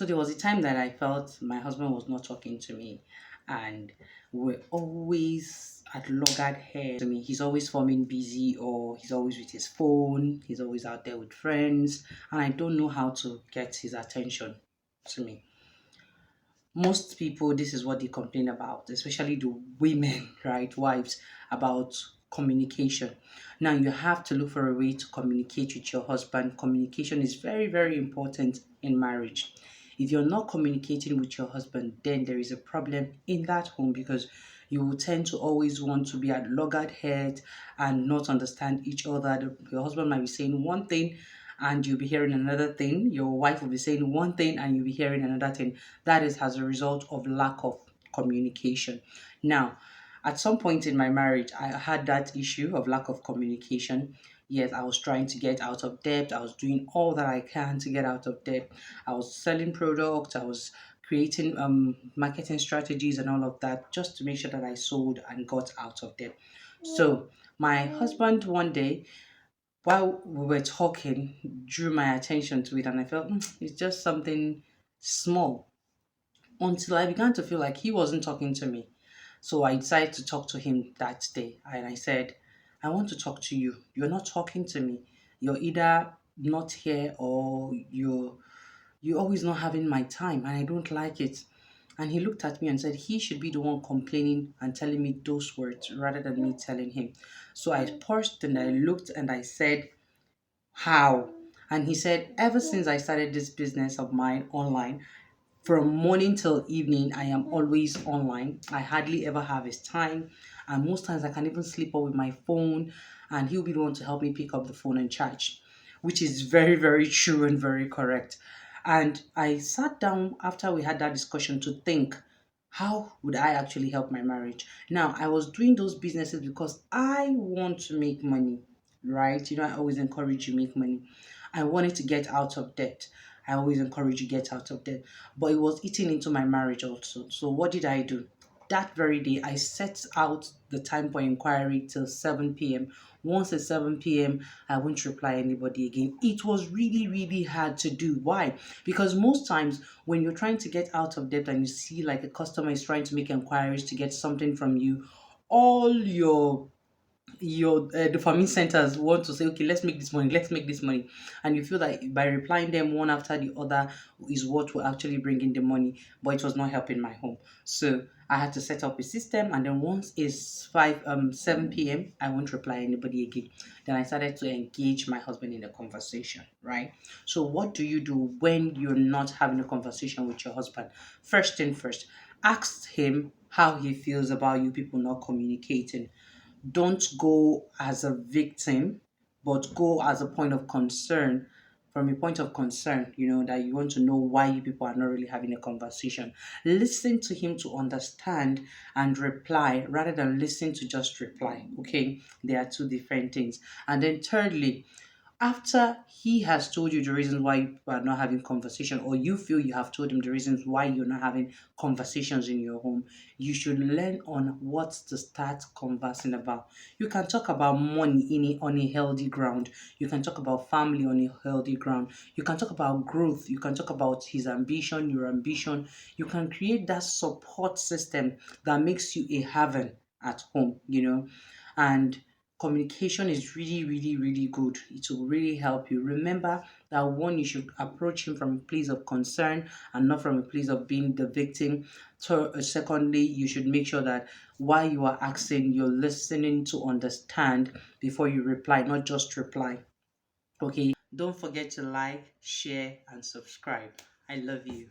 So there was a time that I felt my husband was not talking to me, and we're always at loggerhead to me. He's always forming busy, or he's always with his phone, he's always out there with friends, and I don't know how to get his attention to me. Most people, this is what they complain about, especially the women, right, wives, about communication. Now you have to look for a way to communicate with your husband. Communication is very, very important in marriage. If you're not communicating with your husband, then there is a problem in that home, because you will tend to always want to be at loggerhead and not understand each other. Your husband might be saying one thing and you'll be hearing another thing. Your wife will be saying one thing and you'll be hearing another thing. That is as a result of lack of communication. Now, at some point in my marriage, I had that issue of lack of communication. Yes, I was trying to get out of debt. I was doing all that I can to get out of debt. I was selling products. I was creating marketing strategies and all of that, just to make sure that I sold and got out of debt. So my husband one day, while we were talking, drew my attention to it, and I felt, it's just something small, until I began to feel like he wasn't talking to me. So I decided to talk to him that day, and I said, I want to talk to you. You're not talking to me. You're either not here, or you're always not having my time, and I don't like it. And he looked at me and said he should be the one complaining and telling me those words rather than me telling him. So I paused and I looked and I said, how? And he said, ever since I started this business of mine online, from morning till evening, I am always online. I hardly ever have his time. And most times I can even sleep up with my phone, and he'll be the one to help me pick up the phone and charge, which is very, very true and very correct. And I sat down after we had that discussion to think, how would I actually help my marriage? Now, I was doing those businesses because I want to make money, right? I always encourage you make money. I wanted to get out of debt. I always encourage you get out of debt. But it was eating into my marriage also. So what did I do? That very day, I set out the time for inquiry till 7 p.m. Once at 7 p.m., I won't reply anybody again. It was really, really hard to do. Why? Because most times when you're trying to get out of debt and you see like a customer is trying to make inquiries to get something from you, all your the farming centers want to say, okay, let's make this money, and you feel that by replying them one after the other is what will actually bring in the money, but it was not helping my home. So I had to set up a system, and then once it's 7 p.m., I won't reply anybody again. Then I started to engage my husband in a conversation, right? So what do you do when you're not having a conversation with your husband? First thing first, ask him how he feels about you people not communicating. Don't go as a victim, but go as a point of concern. From a point of concern, that you want to know why you people are not really having a conversation. Listen to him to understand and reply rather than listen to just reply. Okay, they are two different things. And then, thirdly, after he has told you the reasons why you are not having conversation, or you feel you have told him the reasons why you're not having conversations in your home, you should learn on what to start conversing about. You can talk about money on a healthy ground. You can talk about family on a healthy ground. You can talk about growth. You can talk about his ambition, your ambition. You can create that support system that makes you a haven at home. And communication is really, really, really good. It will really help you. Remember that one, you should approach him from a place of concern and not from a place of being the victim. So, secondly, you should make sure that while you are asking, you're listening to understand before you reply, not just reply. Okay. Don't forget to like, share, and subscribe. I love you.